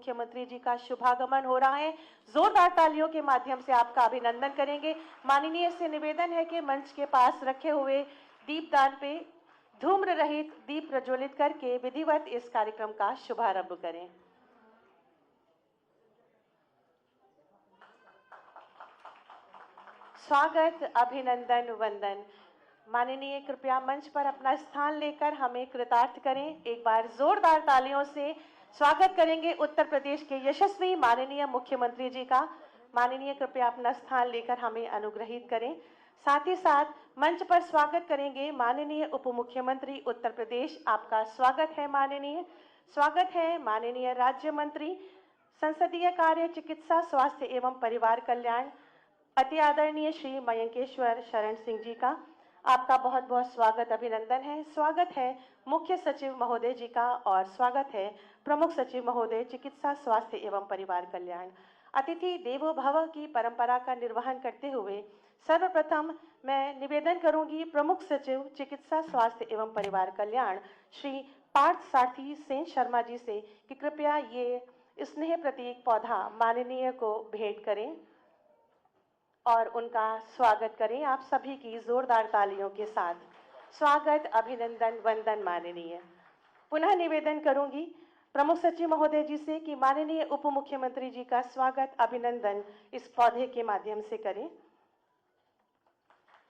मुख्यमंत्री जी का शुभागमन हो रहा है। जोरदार तालियों के माध्यम से आपका अभिनंदन करेंगे। माननीय से निवेदन है कि मंच के पास रखे हुए दीपदान पे धूम्र रहित दीप प्रज्वलित करके विधिवत इस कार्यक्रम का शुभारंभ करें। स्वागत, अभिनंदन, वंदन। माननीय कृपया मंच पर अपना स्थान लेकर हमें कृतार्थ करें। एक बार जोरदार तालियों से स्वागत करेंगे उत्तर प्रदेश के यशस्वी माननीय मुख्यमंत्री जी का। माननीय कृपया अपना स्थान लेकर हमें अनुग्रहित करें। साथ ही साथ मंच पर स्वागत करेंगे माननीय उप मुख्यमंत्री उत्तर प्रदेश। आपका स्वागत है माननीय। स्वागत है माननीय राज्य मंत्री संसदीय कार्य, चिकित्सा, स्वास्थ्य एवं परिवार कल्याण अति आदरणीय श्री मयंकेश्वर शरण सिंह जी का। आपका बहुत बहुत स्वागत, अभिनंदन है। स्वागत है मुख्य सचिव महोदय जी का और स्वागत है प्रमुख सचिव महोदय, चिकित्सा, स्वास्थ्य एवं परिवार कल्याण। अतिथि देवो भव की परंपरा का निर्वहन करते हुए सर्वप्रथम मैं निवेदन करूंगी प्रमुख सचिव चिकित्सा, स्वास्थ्य एवं परिवार कल्याण श्री पार्थ सारथी सेन शर्मा जी से कि कृपया ये स्नेह प्रतीक पौधा माननीय को भेंट करें और उनका स्वागत करें आप सभी की जोरदार तालियों के साथ। स्वागत, अभिनंदन, वंदन माननीय। पुनः निवेदन करूंगी प्रमुख सचिव महोदय जी से कि माननीय उप मुख्यमंत्री जी का स्वागत, अभिनंदन इस पौधे के माध्यम से करें।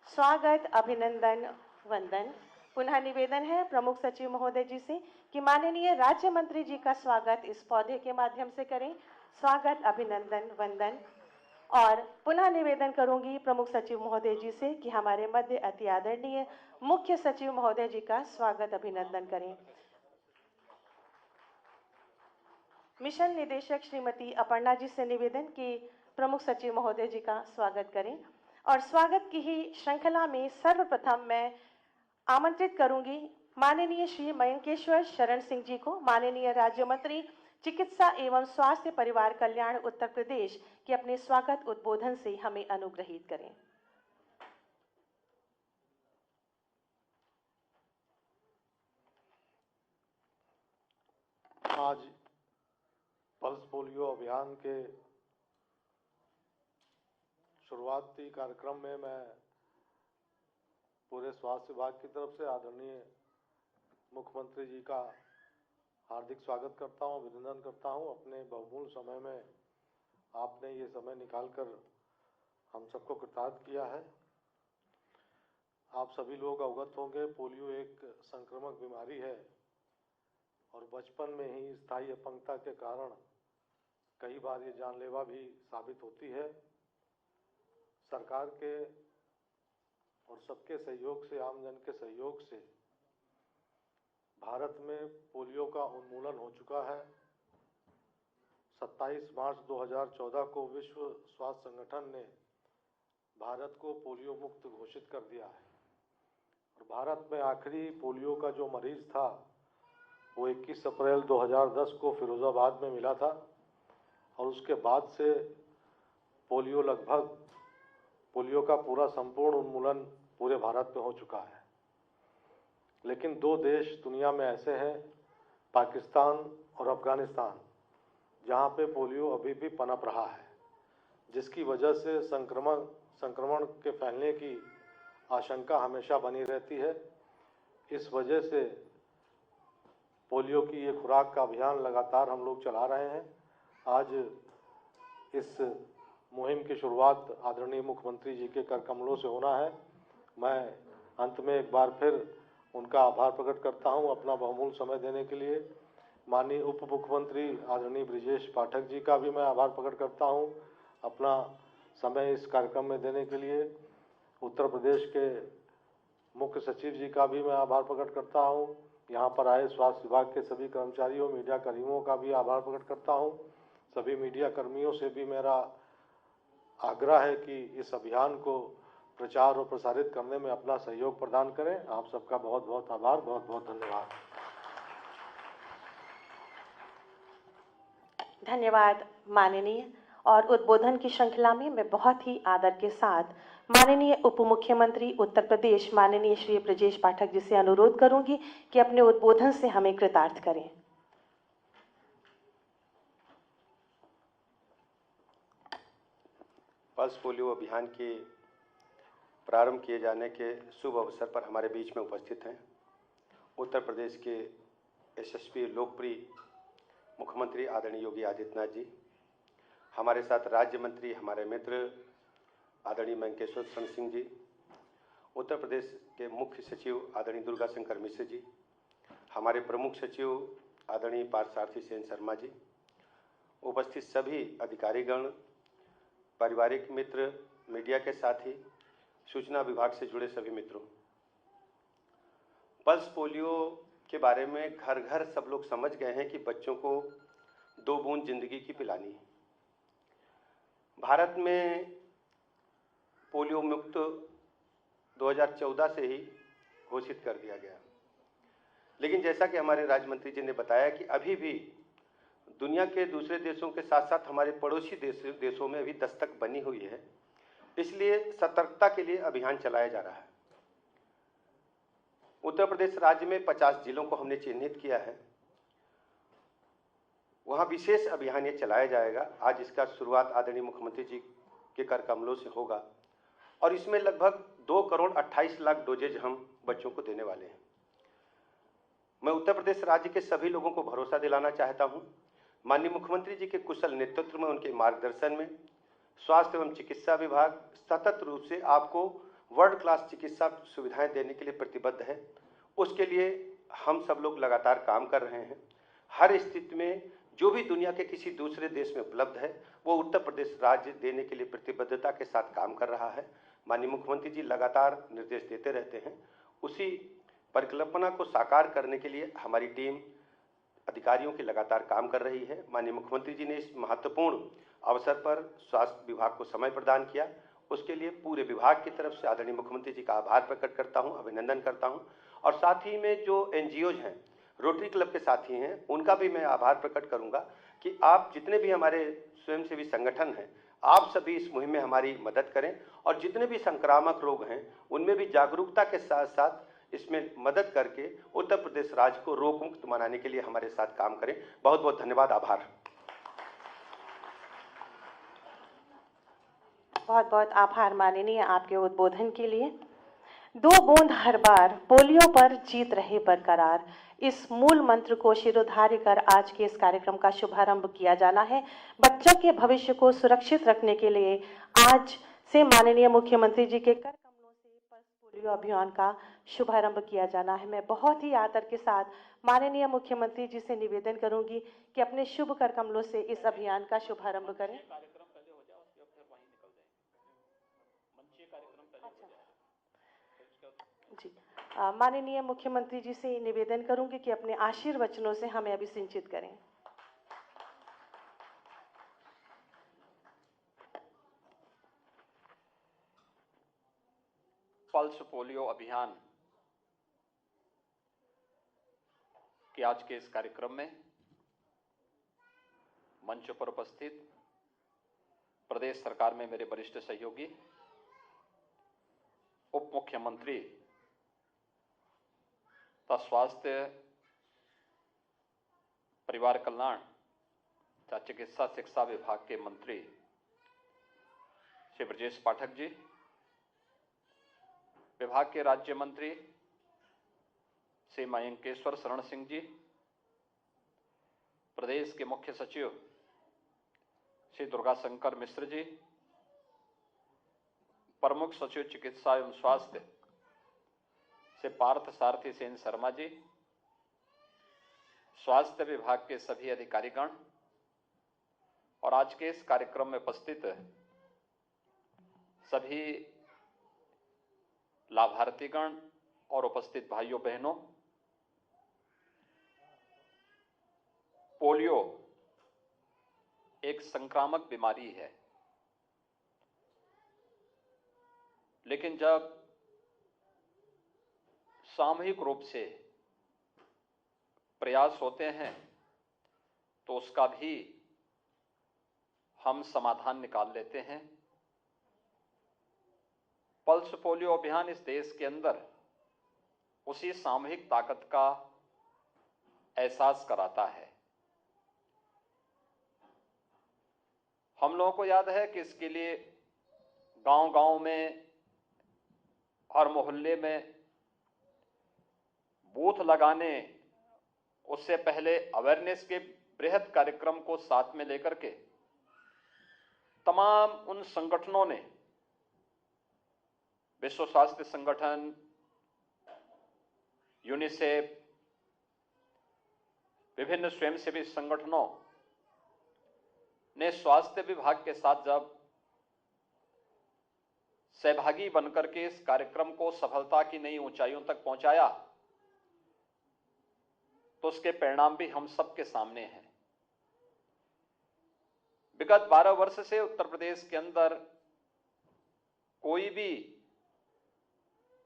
स्वागत, अभिनंदन, वंदन। पुनः निवेदन है प्रमुख सचिव महोदय जी से कि माननीय राज्य मंत्री जी का स्वागत इस पौधे के माध्यम से करें। स्वागत, अभिनंदन, वंदन। और पुनः निवेदन करूंगी प्रमुख सचिव महोदय जी से कि हमारे मध्य अति आदरणीय मुख्य सचिव महोदय जी का स्वागत, अभिनंदन करें। मिशन निदेशक श्रीमती अपर्णा जी से निवेदन कि प्रमुख सचिव महोदय जी का स्वागत करें। और स्वागत की ही श्रृंखला में सर्वप्रथम मैं आमंत्रित करूंगी माननीय श्री मयंकेश्वर शरण सिंह जी को, माननीय राज्य मंत्री चिकित्सा एवं स्वास्थ्य परिवार कल्याण उत्तर प्रदेश के अपने स्वागत उद्बोधन से हमें अनुग्रहित करें। आज पल्स पोलियो अभियान के शुरुआती कार्यक्रम में मैं पूरे स्वास्थ्य विभाग की तरफ से आदरणीय मुख्यमंत्री जी का हार्दिक स्वागत करता हूं, अभिनंदन करता हूं। अपने बहुमूल्य समय में आपने ये समय निकालकर हम सबको कृतार्थ किया है। आप सभी लोग अवगत होंगे, पोलियो एक संक्रामक बीमारी है और बचपन में ही स्थायी अपंगता के कारण कई बार ये जानलेवा भी साबित होती है। सरकार के और सबके सहयोग से, आम जन के सहयोग से भारत में पोलियो का उन्मूलन हो चुका है। 27 मार्च 2014 को विश्व स्वास्थ्य संगठन ने भारत को पोलियो मुक्त घोषित कर दिया है और भारत में आखिरी पोलियो का जो मरीज था वो 21 अप्रैल 2010 को फिरोजाबाद में मिला था और उसके बाद से पोलियो का पूरा संपूर्ण उन्मूलन पूरे भारत में हो चुका है। लेकिन दो देश दुनिया में ऐसे हैं, पाकिस्तान और अफगानिस्तान, जहां पे पोलियो अभी भी पनप रहा है, जिसकी वजह से संक्रमण के फैलने की आशंका हमेशा बनी रहती है। इस वजह से पोलियो की ये खुराक का अभियान लगातार हम लोग चला रहे हैं। आज इस मुहिम की शुरुआत आदरणीय मुख्यमंत्री जी के कर कमलों से होना है। मैं अंत में एक बार फिर उनका आभार प्रकट करता हूं अपना बहुमूल्य समय देने के लिए। माननीय उप मुख्यमंत्री आदरणीय ब्रिजेश पाठक जी का भी मैं आभार प्रकट करता हूं अपना समय इस कार्यक्रम में देने के लिए। उत्तर प्रदेश के मुख्य सचिव जी का भी मैं आभार प्रकट करता हूं। यहाँ पर आए स्वास्थ्य विभाग के सभी कर्मचारियों, मीडिया कर्मियों का भी आभार प्रकट करता हूं। सभी मीडिया कर्मियों से भी मेरा आग्रह है कि इस अभियान को प्रचार और प्रसारित करने में अपना सहयोग प्रदान करें। आप सबका बहुत बहुत आभार, बहुत बहुत धन्यवाद। धन्यवाद माननीय। और उद्बोधन की श्रृंखला में मैं बहुत ही आदर के साथ माननीय उप मुख्यमंत्री उत्तर प्रदेश माननीय श्री ब्रजेश पाठक जी से अनुरोध करूंगी कि अपने उद्बोधन से हमें कृतार्थ करें। पल्स पोलियो अभियान के प्रारंभ किए जाने के शुभ अवसर पर हमारे बीच में उपस्थित हैं उत्तर प्रदेश के यशस्वी लोकप्रिय मुख्यमंत्री आदरणीय योगी आदित्यनाथ जी, हमारे साथ राज्य मंत्री हमारे मित्र आदरणीय मंकेश्वर शरण सिंह जी, उत्तर प्रदेश के मुख्य सचिव आदरणीय दुर्गा शंकर मिश्र जी, हमारे प्रमुख सचिव आदरणीय पार्थसारथी सेन शर्मा जी, उपस्थित सभी अधिकारीगण, पारिवारिक मित्र, मीडिया के साथी, सूचना विभाग से जुड़े सभी मित्रों, पल्स पोलियो के बारे में घर घर सब लोग समझ गए हैं कि बच्चों को 2 बूंद जिंदगी की पिलानी है। भारत में पोलियो मुक्त 2014 से ही घोषित कर दिया गया, लेकिन जैसा कि हमारे राज्य मंत्री जी ने बताया कि अभी भी दुनिया के दूसरे देशों के साथ साथ हमारे पड़ोसी देशों में अभी दस्तक बनी हुई है, इसलिए सतर्कता के लिए अभियान चलाया जा रहा है। उत्तर प्रदेश राज्य में 50 जिलों को हमने चिन्हित किया है, वहां विशेष अभियान ये चलाया जाएगा। आज इसका शुरुआत आदरणीय मुख्यमंत्री जी के कर कमलों से होगा और इसमें लगभग 2,28,00,000 डोजेज हम बच्चों को देने वाले हैं। मैं उत्तर प्रदेश राज्य के सभी लोगों को भरोसा दिलाना चाहता हूं, माननीय मुख्यमंत्री जी के कुशल नेतृत्व में, उनके मार्गदर्शन में स्वास्थ्य एवं चिकित्सा विभाग सतत रूप से आपको वर्ल्ड क्लास चिकित्सा सुविधाएं देने के लिए प्रतिबद्ध है। उसके लिए हम सब लोग लगातार काम कर रहे हैं। हर स्थिति में जो भी दुनिया के किसी दूसरे देश में उपलब्ध है वो उत्तर प्रदेश राज्य देने के लिए प्रतिबद्धता के साथ काम कर रहा है। माननीय मुख्यमंत्री जी लगातार निर्देश देते रहते हैं। उसी परिकल्पना को साकार करने के लिए हमारी टीम अधिकारियों की लगातार काम कर रही है। माननीय मुख्यमंत्री जी ने इस महत्वपूर्ण अवसर पर स्वास्थ्य विभाग को समय प्रदान किया, उसके लिए पूरे विभाग की तरफ से आदरणीय मुख्यमंत्री जी का आभार प्रकट करता हूं, अभिनंदन करता हूं। और साथ ही में जो एनजीओज हैं, रोटरी क्लब के साथी हैं, उनका भी मैं आभार प्रकट करूंगा कि आप जितने भी हमारे स्वयंसेवी संगठन हैं, आप सभी इस मुहिम में हमारी मदद करें और जितने भी संक्रामक रोग हैं उनमें भी जागरूकता के साथ साथ इसमें मदद करके उत्तर प्रदेश राज्य को रोग मुक्त बनाने के लिए हमारे साथ काम करें। बहुत बहुत धन्यवाद, आभार। बहुत बहुत आभार माननीय आपके उद्बोधन के लिए। 2 बूंद हर बार, पोलियो पर जीत रहे बरकरार, इस मूल मंत्र को शिरोधार्य कर आज के इस कार्यक्रम का शुभारंभ किया जाना है। बच्चों के भविष्य को सुरक्षित रखने के लिए आज से माननीय मुख्यमंत्री जी के कर कमलों से पल्स पोलियो अभियान का शुभारंभ किया जाना है। मैं बहुत ही आदर के साथ माननीय मुख्यमंत्री जी से निवेदन करूंगी कि अपने शुभ कर कमलों से इस अभियान का शुभारंभ करें। जी, माननीय मुख्यमंत्री जी से निवेदन करूंगी कि अपने आशीर्वचनों से हमें अभिसिंचित करें। पल्स पोलियो अभियान के आज के इस कार्यक्रम में मंच पर उपस्थित प्रदेश सरकार में मेरे वरिष्ठ सहयोगी, उप मुख्यमंत्री तथा स्वास्थ्य परिवार कल्याण तथा चिकित्सा शिक्षा विभाग के मंत्री श्री ब्रजेश पाठक जी, विभाग के राज्य मंत्री श्री मंकेश्वर शरण सिंह जी, प्रदेश के मुख्य सचिव श्री दुर्गा शंकर मिश्र जी, प्रमुख सचिव चिकित्सा एवं स्वास्थ्य से पार्थसारथी सेन शर्मा जी, स्वास्थ्य विभाग के सभी अधिकारीगण और आज के इस कार्यक्रम में उपस्थित सभी लाभार्थीगण और उपस्थित भाइयों बहनों, पोलियो एक संक्रामक बीमारी है, लेकिन जब सामूहिक रूप से प्रयास होते हैं तो उसका भी हम समाधान निकाल लेते हैं। पल्स पोलियो अभियान इस देश के अंदर उसी सामूहिक ताकत का एहसास कराता है। हम लोगों को याद है कि इसके लिए गांव-गांव में, हर मोहल्ले में बूथ लगाने, उससे पहले अवेयरनेस के बृहद कार्यक्रम को साथ में लेकर के तमाम उन संगठनों ने, विश्व स्वास्थ्य संगठन, यूनिसेफ, विभिन्न स्वयंसेवी संगठनों ने स्वास्थ्य विभाग के साथ जब सहभागी बनकर के इस कार्यक्रम को सफलता की नई ऊंचाइयों तक पहुंचाया, तो उसके परिणाम भी हम सबके सामने हैं। विगत 12 वर्ष से उत्तर प्रदेश के अंदर कोई भी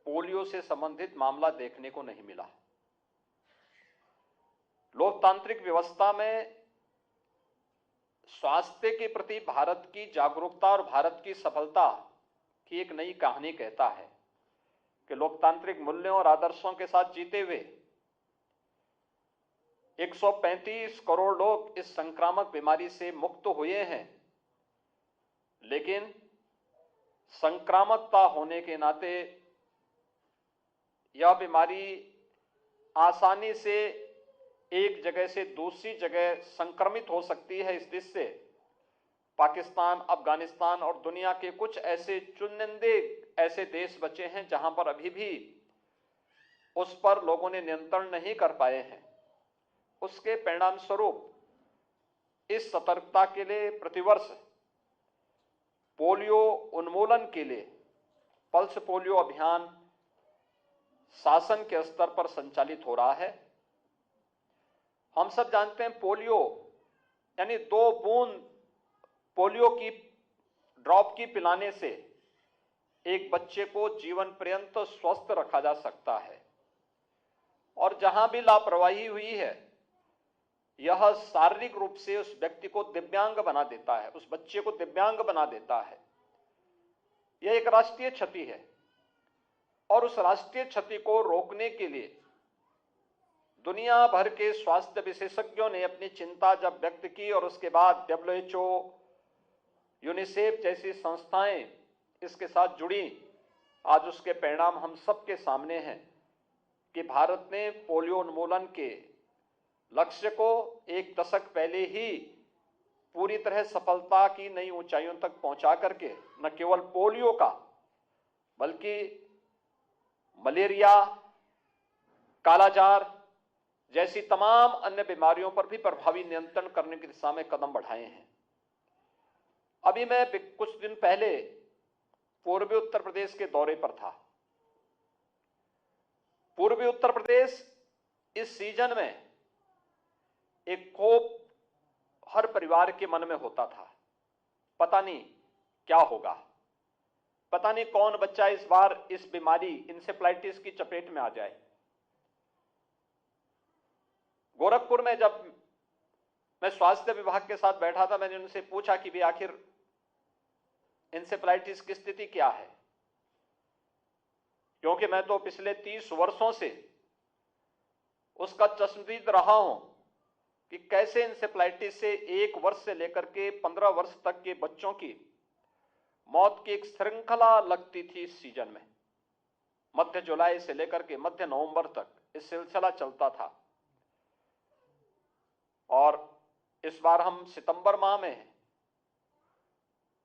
पोलियो से संबंधित मामला देखने को नहीं मिला। लोकतांत्रिक व्यवस्था में स्वास्थ्य के प्रति भारत की जागरूकता और भारत की सफलता की एक नई कहानी कहता है कि लोकतांत्रिक मूल्यों और आदर्शों के साथ जीते हुए 135 करोड़ लोग इस संक्रामक बीमारी से मुक्त हुए हैं, लेकिन संक्रामकता होने के नाते यह बीमारी आसानी से एक जगह से दूसरी जगह संक्रमित हो सकती है। इस दृष्टि से पाकिस्तान, अफगानिस्तान और दुनिया के कुछ ऐसे चुनिंदे ऐसे देश बचे हैं जहां पर अभी भी उस पर लोगों ने नियंत्रण नहीं कर पाए हैं। उसके परिणाम स्वरूप इस सतर्कता के लिए प्रतिवर्ष पोलियो उन्मूलन के लिए पल्स पोलियो अभियान शासन के स्तर पर संचालित हो रहा है। हम सब जानते हैं पोलियो यानी 2 बूंद पोलियो की ड्रॉप की पिलाने से एक बच्चे को जीवन पर्यंत स्वस्थ रखा जा सकता है, और जहां भी लापरवाही हुई है यह शारीरिक रूप से उस व्यक्ति को दिव्यांग बना देता है, उस बच्चे को दिव्यांग बना देता है। यह एक राष्ट्रीय क्षति है, और उस राष्ट्रीय क्षति को रोकने के लिए दुनिया भर के स्वास्थ्य विशेषज्ञों ने अपनी चिंता जब व्यक्त की और उसके बाद WHO, यूनिसेफ जैसी संस्थाएं इसके साथ जुड़ी, आज उसके परिणाम हम सबके सामने हैं कि भारत ने पोलियो उन्मूलन के लक्ष्य को 1 दशक पहले ही पूरी तरह सफलता की नई ऊंचाइयों तक पहुंचा करके न केवल पोलियो का बल्कि मलेरिया, कालाजार जैसी तमाम अन्य बीमारियों पर भी प्रभावी नियंत्रण करने की दिशा में कदम बढ़ाए हैं। अभी मैं कुछ दिन पहले पूर्वी उत्तर प्रदेश के दौरे पर था। पूर्वी उत्तर प्रदेश इस सीजन में एक खौफ हर परिवार के मन में होता था, पता नहीं क्या होगा, पता नहीं कौन बच्चा इस बार इस बीमारी इंसेफ्लाइटिस की चपेट में आ जाए। गोरखपुर में जब मैं स्वास्थ्य विभाग के साथ बैठा था, मैंने उनसे पूछा कि भी आखिर इंसेफ्लाइटिस की स्थिति क्या है, क्योंकि मैं तो पिछले 30 वर्षों से उसका चश्मदीद रहा हूं कि कैसे इंसेफ्लाइटिस से 1 वर्ष से लेकर के 15 वर्ष तक के बच्चों की मौत की एक श्रृंखला लगती थी। इस सीजन में मध्य जुलाई से लेकर के मध्य नवंबर तक इस सिलसिला चलता था, और इस बार हम सितंबर माह में हैं।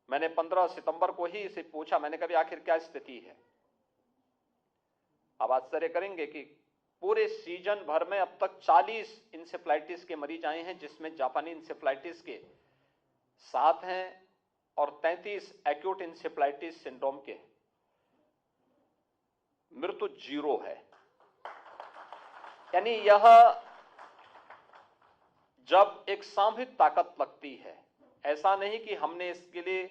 मैंने 15 सितंबर को ही इसे पूछा, मैंने कहा आखिर क्या स्थिति है। अब आश्चर्य करेंगे कि पूरे सीजन भर में अब तक 40 इंसेफ्लाइटिस के मरीज आए हैं, जिसमें जापानी इंसेफ्लाइटिस के 7 हैं और 33 एक्यूट इंसेफ्लाइटिस सिंड्रोम के। मृत्यु 0 है। यानी यह जब एक सामूहिक ताकत लगती है, ऐसा नहीं कि हमने इसके लिए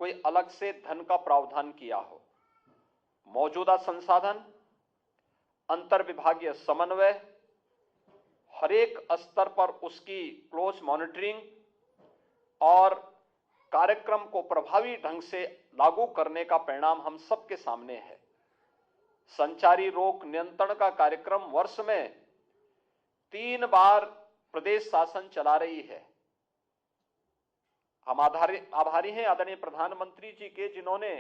कोई अलग से धन का प्रावधान किया हो, मौजूदा संसाधन, अंतर विभागीय समन्वय, हर एक स्तर पर उसकी क्लोज मॉनिटरिंग और कार्यक्रम को प्रभावी ढंग से लागू करने का परिणाम हम सबके सामने है। संचारी रोग नियंत्रण का कार्यक्रम वर्ष में 3 बार प्रदेश शासन चला रही है। हम आभारी हैं आदरणीय प्रधानमंत्री जी के, जिन्होंने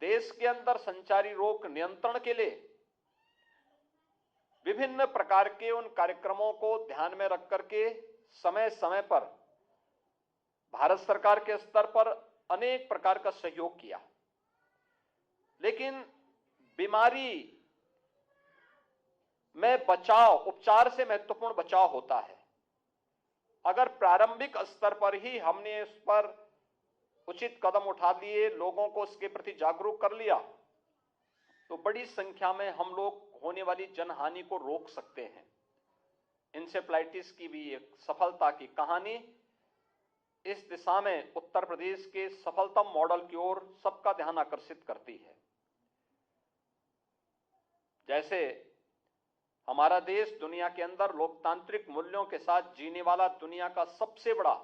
देश के अंदर संचारी रोग नियंत्रण के लिए विभिन्न प्रकार के उन कार्यक्रमों को ध्यान में रख करके समय समय पर भारत सरकार के स्तर पर अनेक प्रकार का सहयोग किया। लेकिन बीमारी में बचाव, उपचार से महत्वपूर्ण बचाव होता है। अगर प्रारंभिक स्तर पर ही हमने इस पर उचित कदम उठा लिए, लोगों को इसके प्रति जागरूक कर लिया, तो बड़ी संख्या में हम लोग होने वाली जनहानि को रोक सकते हैं। इंसेफ्लाइटिस की भी एक सफलता की कहानी इस दिशा में उत्तर प्रदेश के सफलतम मॉडल की ओर सबका ध्यान आकर्षित करती है। जैसे हमारा देश दुनिया के अंदर लोकतांत्रिक मूल्यों के साथ जीने वाला दुनिया का सबसे बड़ा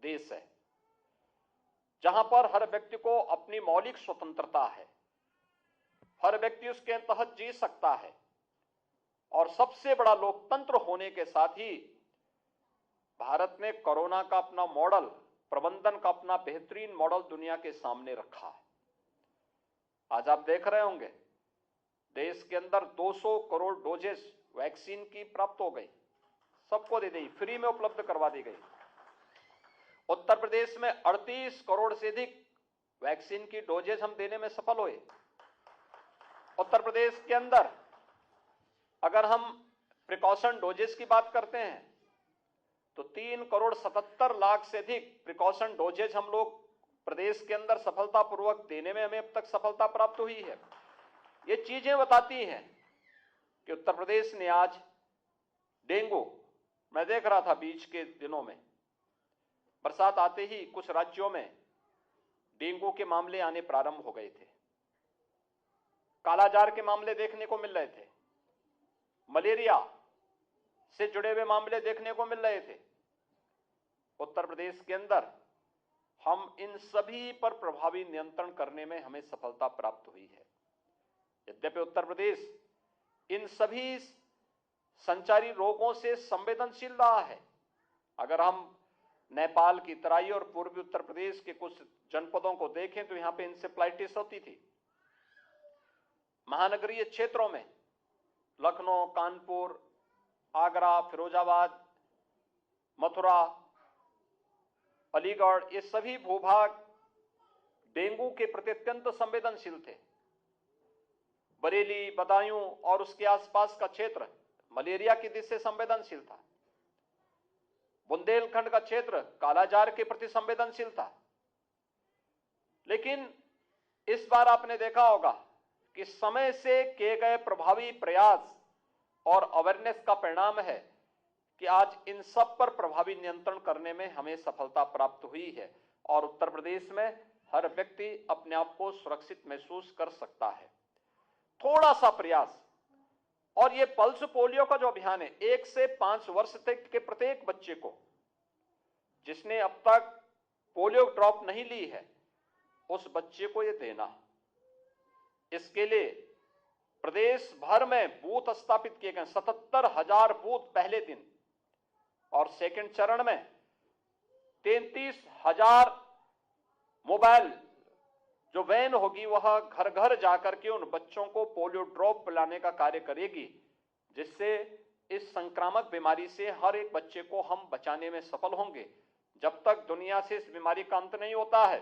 देश है, जहां पर हर व्यक्ति को अपनी मौलिक स्वतंत्रता है, हर व्यक्ति उसके तहत जी सकता है, और सबसे बड़ा लोकतंत्र होने के साथ ही भारत ने कोरोना का अपना मॉडल, प्रबंधन का अपना बेहतरीन मॉडल दुनिया के सामने रखा है। आज आप देख रहे होंगे देश के अंदर 200 करोड़ डोजेस वैक्सीन की प्राप्त हो गई, सबको दे दी, फ्री में उपलब्ध करवा दी गई। उत्तर प्रदेश में 38 करोड़ से अधिक वैक्सीन की डोजेस हम देने में सफल हुए। उत्तर प्रदेश के अंदर अगर हम प्रिकॉशन डोजेस की बात करते हैं तो 3 करोड़ 77 लाख से अधिक प्रिकॉशन डोजेज हम लोग प्रदेश के अंदर सफलतापूर्वक देने में हमें अब तक सफलता प्राप्त हुई है। ये चीजें बताती हैं कि उत्तर प्रदेश ने आज डेंगू, मैं देख रहा था बीच के दिनों में बरसात आते ही कुछ राज्यों में डेंगू के मामले आने प्रारंभ हो गए थे, कालाजार के मामले देखने को मिल रहे थे, मलेरिया से जुड़े हुए मामले देखने को मिल रहे थे। उत्तर प्रदेश के अंदर हम इन सभी पर प्रभावी नियंत्रण करने में हमें सफलता प्राप्त हुई है। यद्यपि उत्तर प्रदेश इन सभी संचारी रोगों से संवेदनशील रहा है। अगर हम नेपाल की तराई और पूर्वी उत्तर प्रदेश के कुछ जनपदों को देखें तो यहां पे इंसेफ्लाइटिस होती थी। महानगरीय क्षेत्रों में लखनऊ, कानपुर, आगरा, फिरोजाबाद, मथुरा, अलीगढ़, ये सभी भूभाग डेंगू के प्रति अत्यंत संवेदनशील थे। बरेली, बदायूं और उसके आसपास का क्षेत्र मलेरिया की दृष्टि से संवेदनशील था। बुंदेलखंड का क्षेत्र कालाजार के प्रति संवेदनशील था। लेकिन इस बार आपने देखा होगा कि समय से किए गए प्रभावी प्रयास और अवेयरनेस का परिणाम है कि आज इन सब पर प्रभावी नियंत्रण करने में हमें सफलता प्राप्त हुई है और उत्तर प्रदेश में हर व्यक्ति अपने आप को सुरक्षित महसूस कर सकता है। थोड़ा सा प्रयास, और ये पल्स पोलियो का जो अभियान है, 1 से 5 वर्ष तक के प्रत्येक बच्चे को जिसने अब तक पोलियो ड्रॉप नहीं ली है, उस बच्चे को ये देना। इसके लिए प्रदेश भर में बूथ स्थापित किए गए, 77,000 बूथ पहले दिन, और सेकंड चरण में 33,000 मोबाइल जो वैन होगी वह घर घर जाकर के उन बच्चों को पोलियो ड्रॉप पिलाने का कार्य करेगी, जिससे इस संक्रामक बीमारी से हर एक बच्चे को हम बचाने में सफल होंगे। जब तक दुनिया से इस बीमारी का अंत नहीं होता है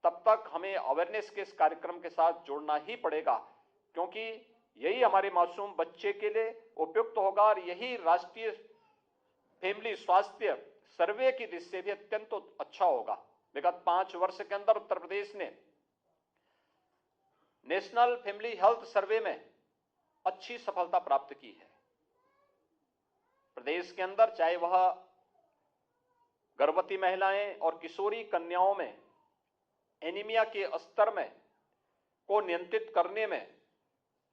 तब तक हमें अवेयरनेस के इस कार्यक्रम के साथ जुड़ना ही पड़ेगा, क्योंकि यही हमारे मासूम बच्चे के लिए उपयुक्त होगा और यही राष्ट्रीय फैमिली स्वास्थ्य सर्वे की दृष्टि से भी अत्यंत अच्छा होगा। विगत 5 वर्ष के अंदर उत्तर प्रदेश ने नेशनल फैमिली हेल्थ सर्वे में अच्छी सफलता प्राप्त की है। प्रदेश के अंदर चाहे वह गर्भवती महिलाएं और किशोरी कन्याओं में एनीमिया के स्तर में को नियंत्रित करने में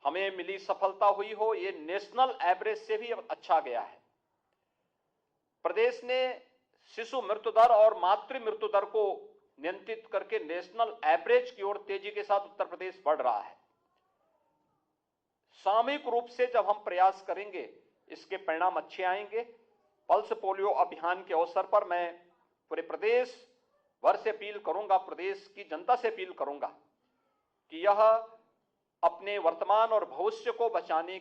हमें मिली सफलता हुई हो, ये नेशनल एवरेज से भी अच्छा गया है। प्रदेश ने शिशु मृत्यु दर और मातृ मृत्यु दर को नियंत्रित करके नेशनल एवरेज की ओर तेजी के साथ उत्तर प्रदेश बढ़ रहा है। सामूहिक रूप से जब हम प्रयास करेंगे इसके परिणाम अच्छे आएंगे। पल्स पोलियो अभियान के अवसर पर मैं पूरे प्रदेश भर से अपील करूंगा, प्रदेश की जनता से अपील करूंगा कि यह अपने वर्तमान और भविष्य को बचाने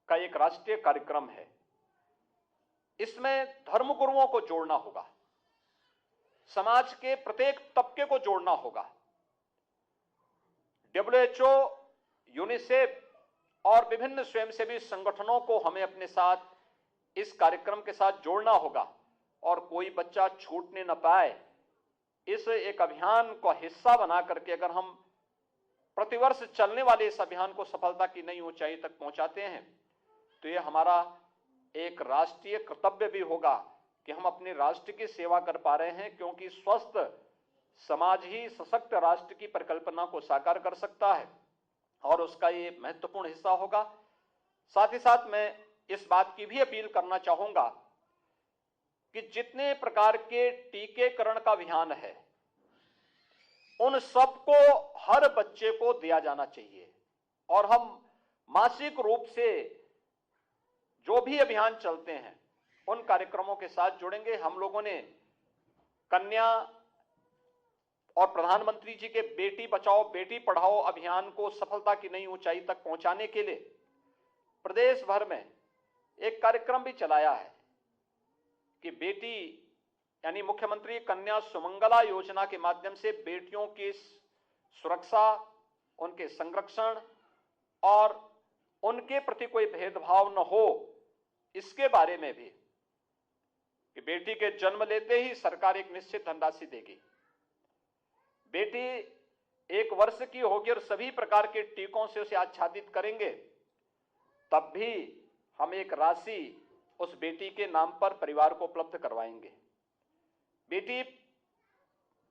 का एक राष्ट्रीय कार्यक्रम है। इसमें धर्मगुरुओं को जोड़ना होगा, समाज के प्रत्येक तबके को जोड़ना होगा। WHO, यूनिसेफ और विभिन्न स्वयंसेवी संगठनों को हमें अपने साथ इस कार्यक्रम के साथ जोड़ना होगा और कोई बच्चा छूटने न पाए। इस एक अभियान का हिस्सा बना करके अगर हम प्रतिवर्ष चलने वाले इस अभियान को सफलता की नई ऊंचाई तक पहुंचाते हैं तो यह हमारा एक राष्ट्रीय कर्तव्य भी होगा कि हम अपने राष्ट्र की सेवा कर पा रहे हैं, क्योंकि स्वस्थ समाज ही सशक्त राष्ट्र की परिकल्पना को साकार कर सकता है और उसका ये महत्वपूर्ण हिस्सा होगा। साथ ही साथ मैं इस बात की भी अपील करना चाहूंगा कि जितने प्रकार के टीकेकरण का अभियान है उन सबको हर बच्चे को दिया जाना चाहिए और हम मासिक रूप से जो भी अभियान चलते हैं उन कार्यक्रमों के साथ जुड़ेंगे। हम लोगों ने कन्या और प्रधानमंत्री जी के बेटी बचाओ बेटी पढ़ाओ अभियान को सफलता की नई ऊंचाई तक पहुंचाने के लिए प्रदेश भर में एक कार्यक्रम भी चलाया है कि बेटी यानी मुख्यमंत्री कन्या सुमंगला योजना के माध्यम से बेटियों की सुरक्षा, उनके संरक्षण और उनके प्रति कोई भेदभाव न हो, इसके बारे में भी कि बेटी के जन्म लेते ही सरकार एक निश्चित धनराशि देगी। बेटी 1 वर्ष की होगी और सभी प्रकार के टीकों से उसे आच्छादित करेंगे, तब भी हम एक राशि उस बेटी के नाम पर परिवार को उपलब्ध करवाएंगे। बेटी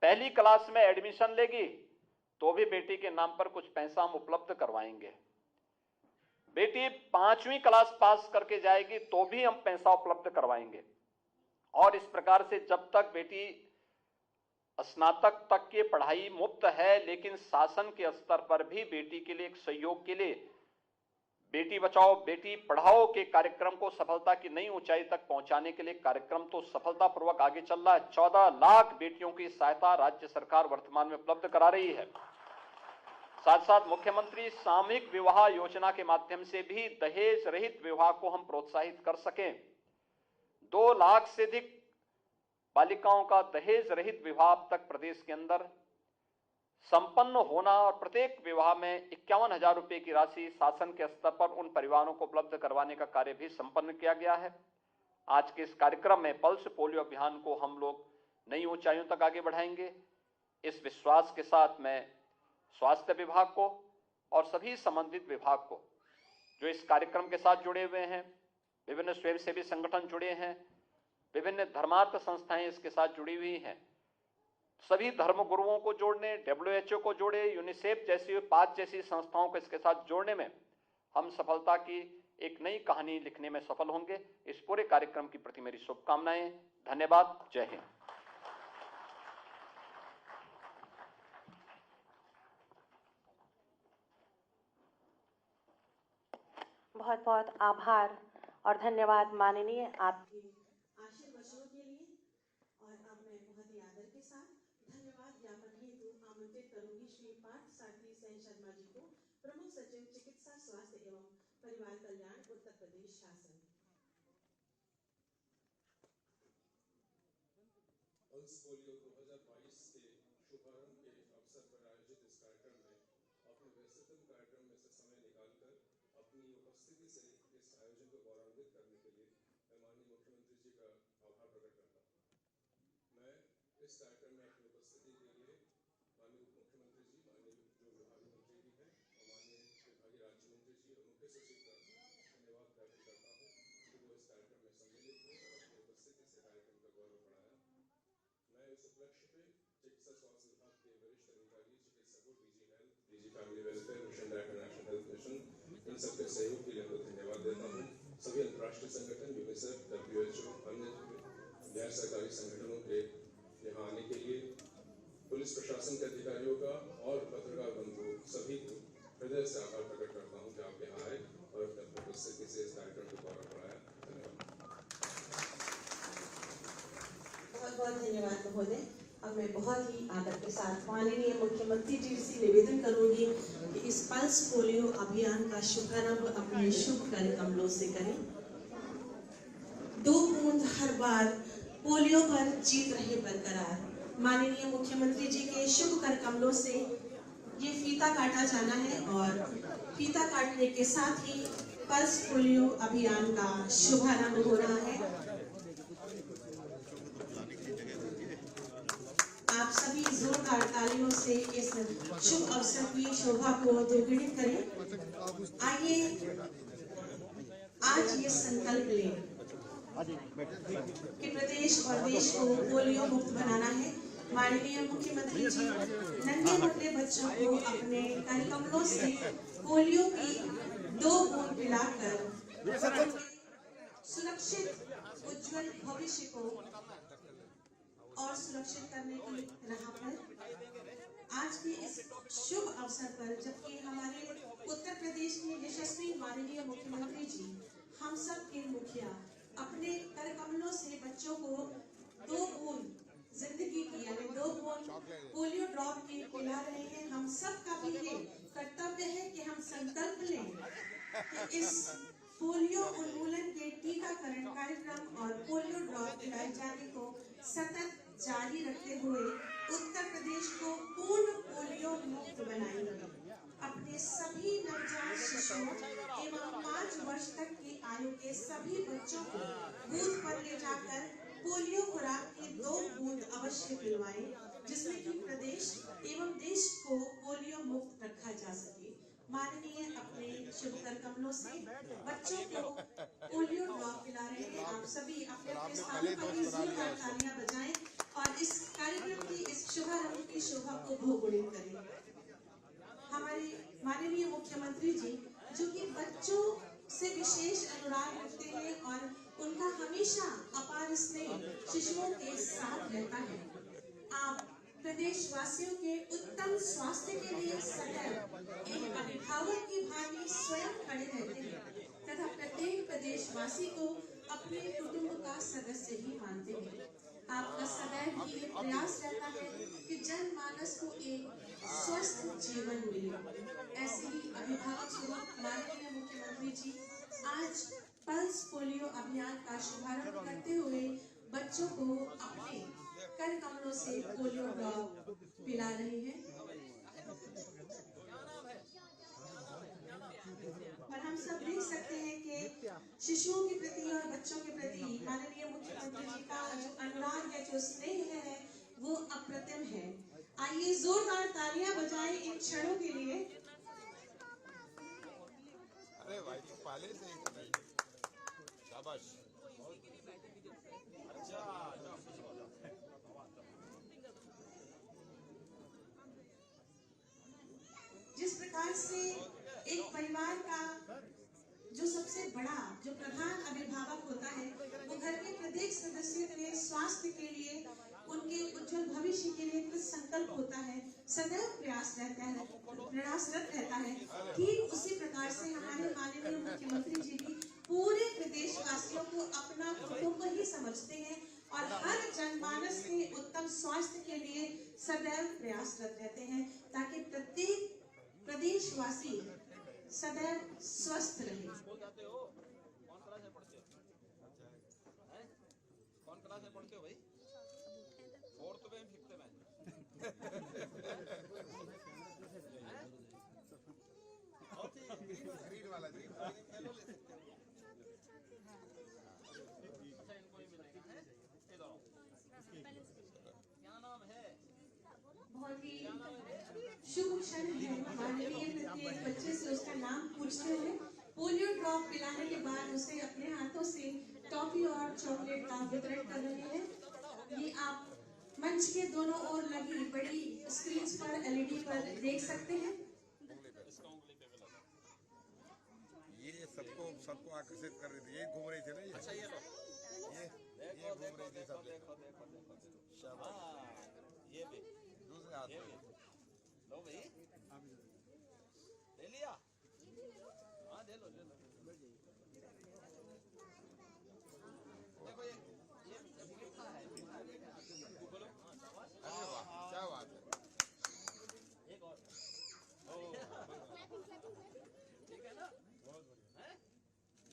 पहली क्लास में एडमिशन लेगी तो भी बेटी के नाम पर कुछ पैसा हम उपलब्ध करवाएंगे। बेटी 5वीं क्लास पास करके जाएगी तो भी हम पैसा उपलब्ध करवाएंगे। और इस प्रकार से जब तक बेटी स्नातक तक की पढ़ाई मुफ्त है, लेकिन शासन के स्तर पर भी बेटी के लिए एक सहयोग के लिए बेटी बचाओ बेटी पढ़ाओ के कार्यक्रम को सफलता की नई ऊंचाई तक पहुंचाने के लिए कार्यक्रम तो सफलतापूर्वक आगे चल रहा है। 14 लाख बेटियों की सहायता राज्य सरकार वर्तमान में उपलब्ध करा रही है। साथ साथ मुख्यमंत्री सामूहिक विवाह योजना के माध्यम से भी दहेज रहित विवाह को हम प्रोत्साहित कर सकें। 2 लाख से अधिक बालिकाओं का दहेज रहित विवाह अब तक प्रदेश के अंदर संपन्न होना और प्रत्येक विवाह में 51,000 रुपए की राशि शासन के स्तर पर उन परिवारों को उपलब्ध करवाने का कार्य भी संपन्न किया गया है। आज के इस कार्यक्रम में पल्स पोलियो अभियान को हम लोग नई ऊंचाइयों तक आगे बढ़ाएंगे। इस विश्वास के साथ मैं स्वास्थ्य विभाग को और सभी संबंधित विभाग को जो इस कार्यक्रम के साथ जुड़े हुए हैं, विभिन्न स्वयंसेवी संगठन जुड़े हैं, विभिन्न धर्मार्थ संस्थाएं इसके साथ जुड़ी हुई हैं, सभी धर्मगुरुओं को जोड़ने, WHO को जोड़े, यूनिसेफ जैसी 5 जैसी संस्थाओं को इसके साथ जोड़ने में हम सफलता की एक नई कहानी लिखने में सफल होंगे। इस पूरे कार्यक्रम की प्रति मेरी शुभकामनाएं। धन्यवाद। जय हिंद। बहुत बहुत आभार और धन्यवाद माननीय आपकी आशीर्वचनों के लिए। और अब मैं बहुत ही आदर के साथ धन्यवाद ज्ञापन हेतु आमंत्रित करूंगी श्री पार्थ सारथी सेन शर्मा जी को, प्रमुख सचिव चिकित्सा स्वास्थ्य एवं परिवार कल्याण उत्तर प्रदेश शासन। पल्स पोलियो 2022 के शुभारंभ के अवसर पर आयोजित इस कार्यक्रम में अपने व्यस्ततम कार्यक्रम में से समय निकालकर अपनी उपस्थिति से इस आयोजन को गौरवान्वित करने के लिए मैं माननीय मुख्यमंत्री जी का आभार प्रकट करता हूँ। मैं इस कार्यक्रम में अपनी उपस्थिति के लिए माननीय मुख्यमंत्री जी, माननीय जो विभागीय मंत्री भी हैं और माननीय विभागीय राज्य मंत्री जी और मुख्य सचिव का धन्यवाद ज्ञापित करता हूँ कि वो इस कार्यक्रम में सम्मिलित हुए और अपनी उपस्थिति से कार्यक्रम का गौरव बढ़ाया। मैं इस उपलक्ष्य पे चिकित्सा स्वास्थ्य विभाग के वरिष्ठ अधिकारी, चिकित्सकों, DG health, DG family welfare, mission director national health mission, इन सबके सहयोग के लिए मैं धन्यवाद देता हूँ। सभी अंतर्राष्ट्रीय संगठन, यूनिसेफ, WHO, अन्य गैर सरकारी संगठनों के यहाँ आने के लिए, पुलिस प्रशासन के अधिकारियों का और पत्रकार बंधु सभी को हृदय से आभार प्रकट करता हूँ कि आप यहाँ आए और अपनी उपस्थिति से इस कार्यक्रम को गौरव बढ़ाया। धन्यवाद। बहुत धन्यवाद महोदय। अब मैं बहुत ही आदर के साथ माननीय मुख्यमंत्री जी से निवेदन करूंगी कि इस पल्स पोलियो अभियान का शुभारंभ अपने शुभ कर कमलों से करें। 2 बूंद हर बार पोलियो पर जीत रहे बरकरार। माननीय मुख्यमंत्री जी के शुभ कर कमलों से ये फीता काटा जाना है और फीता काटने के साथ ही पल्स पोलियो अभियान का शुभारंभ हो रहा है। आप सभी जोरदार तालियों से इस शुभ अवसर की शोभा को द्विगुणित करें। आइए आज ये संकल्प लें कि प्रदेश और देश को पोलियो मुक्त बनाना है। माननीय मुख्यमंत्री जी नन्हे मुन्ने बच्चों को अपने कमलों से पोलियो की 2 बूंद पिलाकर सुरक्षित उज्जवल भविष्य को और सुरक्षित करने की राह पर आज के इस शुभ अवसर पर, जबकि हमारे उत्तर प्रदेश के यशस्वी माननीय मुख्यमंत्री जी हम सब के मुखिया अपने कर कमलों से बच्चों को 2 बूंद जिंदगी की यानी 2 बूंद पोलियो ड्रॉप की पिला रहे हैं। हम सब का भी ये कर्तव्य है कि हम संकल्प लें कि इस पोलियो उन्मूलन के टीकाकरण कार्यक्रम और पोलियो ड्रॉप पिलाए जाने को सतत जारी रखते हुए उत्तर प्रदेश को पूर्ण पोलियो मुक्त बनाएंगे। अपने सभी नवजात शिशुओं एवं 5 वर्ष तक की आयु के सभी बच्चों को बूथ पर ले जाकर पोलियो खुराक की 2 बूंद अवश्य पिलवाएं, जिसमें कि प्रदेश एवं देश को पोलियो मुक्त रखा जा सके। माननीय अपने शुभ कर कमलों से बच्चों को पोलियो ड्रॉप पिला रहे हैं। आप सभी अपने अपने स्थानों पर जोरदार तालियां बजाएं और इस कार्यक्रम की इस शुभारंभ की शोभा को बहुगुणित करें। हमारे माननीय मुख्यमंत्री जी जो कि बच्चों से विशेष अनुराग रखते हैं और उनका हमेशा अपार स्नेह शिशुओं के साथ रहता है। आप प्रदेशवासियों के उत्तम स्वास्थ्य के लिए सदैव एक अभिभावक की भांति स्वयं खड़े रहते हैं तथा प्रत्येक प्रदेशवासी को अपने कुटुंब का सदस्य ही मानते हैं। आपका सदैव ही ये प्रयास रहता है कि जनमानस को एक स्वस्थ जीवन मिले। ऐसे ही अभिभावक स्वरूप माननीय मुख्यमंत्री जी आज पल्स पोलियो अभियान का शुभारंभ करते हुए बच्चों को अपने कर कमलों से पोलियो ड्रॉप पिला रहे हैं। और हम सब देख सकते हैं कि शिशुओं के प्रति और बच्चों के प्रति माननीय मुख्यमंत्री जी का जो अनुराग है, जो स्नेह है, वो अप्रतिम है। आइए जोरदार तालियां बजाएं इन क्षणों के लिए। अरे भाई तो पहले से ही शाबाश। जिस प्रकार से एक परिवार का जो सबसे बड़ा जो प्रधान अभिभावक होता है वो घर के प्रत्येक सदस्य के स्वास्थ्य के लिए, उनके उज्जवल भविष्य के लिए कुछ संकल्प होता है, सदैव प्रयासरत रहता है। ठीक उसी प्रकार से हमारे माननीय मुख्यमंत्री जी भी पूरे प्रदेशवासियों को अपना कुटुंब ही समझते हैं और हर जनमानस के उत्तम स्वास्थ्य के लिए सदैव प्रयासरत रहते हैं ताकि प्रत्येक प्रदेशवासी सदैव स्वस्थ रहे। कौन क्लास में पढ़ते हो भाई? 4th में 5th में? ग्रीन वाला जी। बहुत ही शुभ क्षण है। माननीय प्रत्येक बच्चे से उसका नाम पूछते हुए पोलियो ड्रॉप पिलाने के बाद उसे अपने हाथों से टॉफी और चॉकलेट का वितरण कर रहे हैं। ये आप मंच के दोनों ओर लगी बड़ी स्क्रीन पर LED पर देख सकते हैं। ये सबको आकर्षित कर रही थी, ये घूम रही थी ना ये। अच्छा ये घूम रही थी सब। देखो शाबाश। ये भी दूसरे हाथ में लो भाई, ले लिया। हाँ ले लो। देखो ये मीठा है।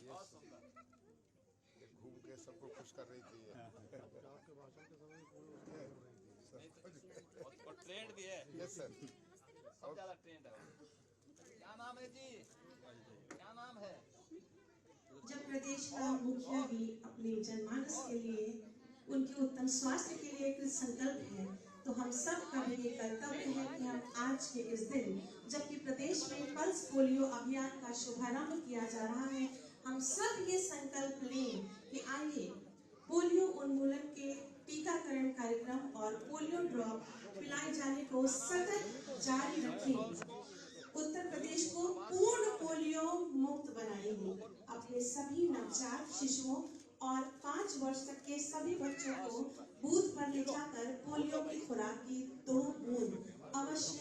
ये घूम के सबको खुश कर रही थी ये। और ट्रेंड भी है। Yes sir. सब ज्यादा ट्रेंड है। क्या नाम है जी? क्या नाम है? जब प्रदेश का मुखिया भी अपने जनमानस के लिए उनके उत्तम स्वास्थ्य के लिए एक संकल्प है, तो हम सब का भी ये कर्तव्य है कि हम आज के इस दिन जबकि प्रदेश में पल्स पोलियो अभियान का शुभारंभ किया जा रहा है, हम सब ये संकल्प लें कि आइए पोलियो उन्मूलन के टीकाकरण कार्यक्रम और पोलियो ड्रॉप पिलाए जाने को सतत जारी रखें। उत्तर प्रदेश को पूर्ण पोलियो मुक्त बनाएंगे। अपने सभी नवजात शिशुओं और 5 वर्ष तक के सभी बच्चों को बूथ पर ले जाकर पोलियो की खुराक की 2 बूंद अवश्य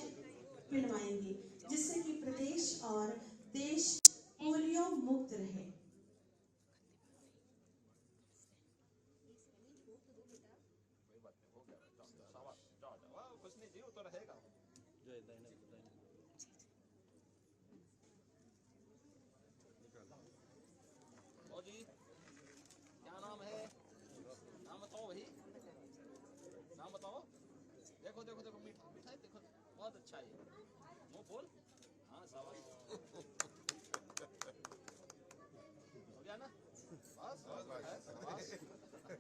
पिलवाएंगे, जिससे कि प्रदेश और देश पोलियो मुक्त रहे। कुछ नहीं जी, वो तो रहेगा। और जी क्या नाम है? नाम बताओ भाई, नाम बताओ। देखो देखो देखो, मीठा मीठा है, देखो बहुत अच्छा है। मुंह बोल। हाँ शाबाश। हो गया ना? बस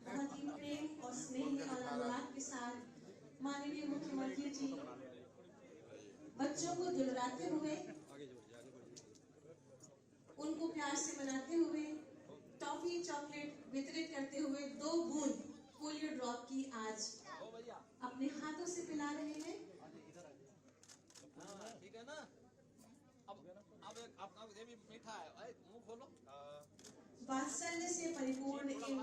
बहुत ही प्रेम और स्नेह और अनुराग के साथ माननीय मुख्यमंत्री जी बच्चों को दुलारते हुए, उनको प्यार से मनाते हुए, टॉफी चॉकलेट वितरित करते हुए 2 बूंद पोलियो ड्रॉप की आज अपने हाथों से पिला रहे हैं। हाँ ठीक है ना? अब ये भी मीठा है, मुंह खोलो। वात्सल्य से परिपूर्ण इन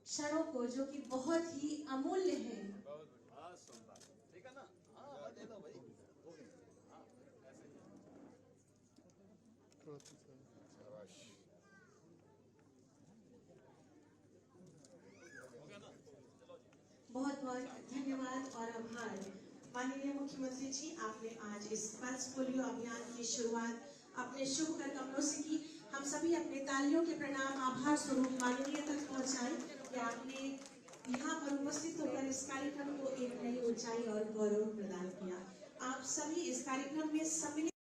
क्षणों को जो कि बहुत ही अमूल्य है, ठीक है ना? हाँ दे दो भाई। शाबाश। बहुत बहुत धन्यवाद और आभार। माननीय मुख्यमंत्री जी, आपने आज इस पल्स पोलियो अभियान की शुरुआत अपने शुभ कर कमलों से की। हम सभी अपने तालियों के प्रणाम आभार स्वरूप माननीय तक पहुंचाएं कि आपने यहाँ पर उपस्थित होकर इस कार्यक्रम को एक नई ऊंचाई और गौरव प्रदान किया। आप सभी इस कार्यक्रम में सम्मिलित